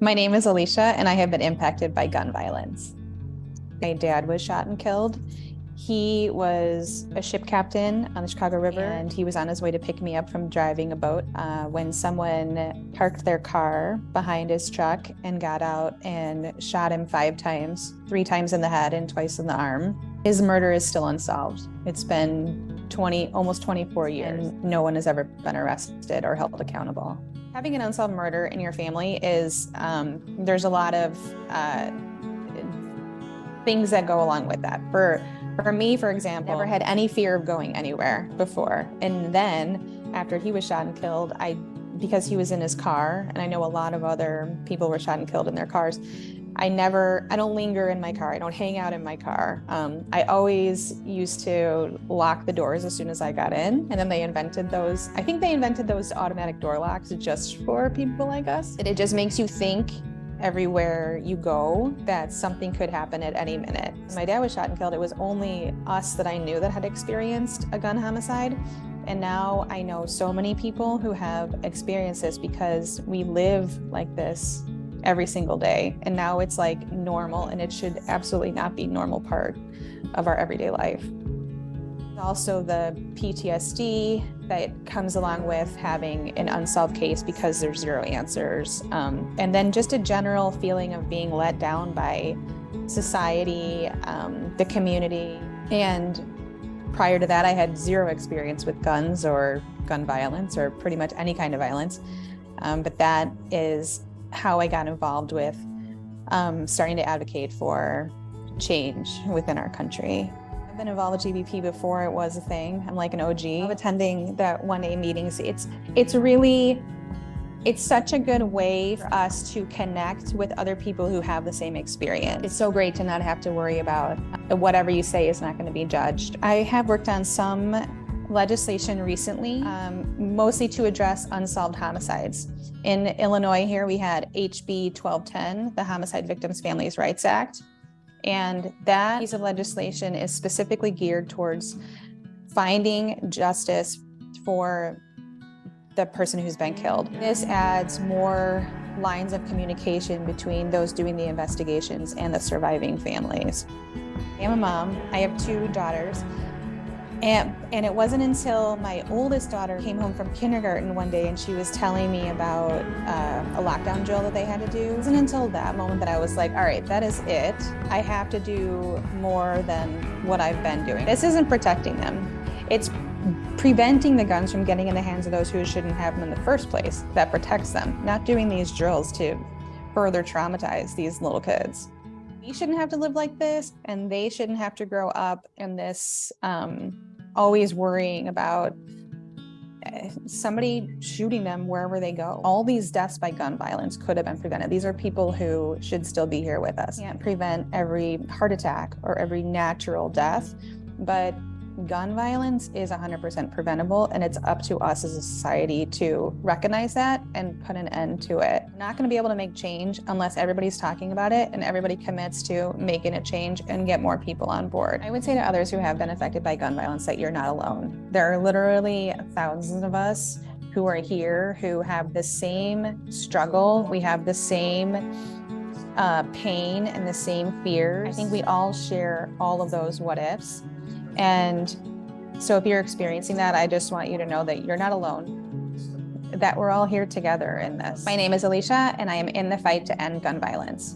My name is Alicia, and I have been impacted by gun violence. My dad was shot and killed. He was a ship captain on the Chicago River, and he was on his way to pick me up from driving a boat when someone parked their car behind his truck and got out and shot him 5 times, 3 times in the head and twice in the arm. His murder is still unsolved. It's been almost 24 years, and no one has ever been arrested or held accountable. Having an unsolved murder in your family is, there's a lot of things that go along with that. For me, for example, I never had any fear of going anywhere before. And then after he was shot and killed, because he was in his car, and I know a lot of other people were shot and killed in their cars, I don't linger in my car. I don't hang out in my car. I always used to lock the doors as soon as I got in. And then they invented those, I think they invented those automatic door locks just for people like us. It just makes you think everywhere you go that something could happen at any minute. When my dad was shot and killed, it was only us that I knew that had experienced a gun homicide. And now I know so many people who have experienced this because we live like this every single day. And now it's like normal, and it should absolutely not be a normal part of our everyday life. Also the PTSD that comes along with having an unsolved case because there's 0 answers. And then just a general feeling of being let down by society, the community. And prior to that, I had 0 experience with guns or gun violence or pretty much any kind of violence. But that is how I got involved with starting to advocate for change within our country. I've been involved with GBP before it was a thing. I'm like an OG. I'm attending the 1A meetings. It's such a good way for us to connect with other people who have the same experience. It's so great to not have to worry about whatever you say is not going to be judged. I have worked on some legislation recently, mostly to address unsolved homicides. In Illinois here, we had HB 1210, the Homicide Victims Families Rights Act. And that piece of legislation is specifically geared towards finding justice for the person who's been killed. This adds more lines of communication between those doing the investigations and the surviving families. I'm a mom. I have 2 daughters. And it wasn't until my oldest daughter came home from kindergarten one day and she was telling me about a lockdown drill that they had to do. It wasn't until that moment that I was like, all right, that is it. I have to do more than what I've been doing. This isn't protecting them. It's preventing the guns from getting in the hands of those who shouldn't have them in the first place that protects them, not doing these drills to further traumatize these little kids. We shouldn't have to live like this, and they shouldn't have to grow up in this always worrying about somebody shooting them wherever they go. All these deaths by gun violence could have been prevented. These are people who should still be here with us. You can't prevent every heart attack or every natural death, but gun violence is 100% preventable, and it's up to us as a society to recognize that and put an end to it. We're not going to be able to make change unless everybody's talking about it and everybody commits to making a change and get more people on board. I would say to others who have been affected by gun violence that you're not alone. There are literally thousands of us who are here who have the same struggle. We have the same pain and the same fears. I think we all share all of those what ifs. And so if you're experiencing that, I just want you to know that you're not alone, that we're all here together in this. My name is Alicia, and I am in the fight to end gun violence.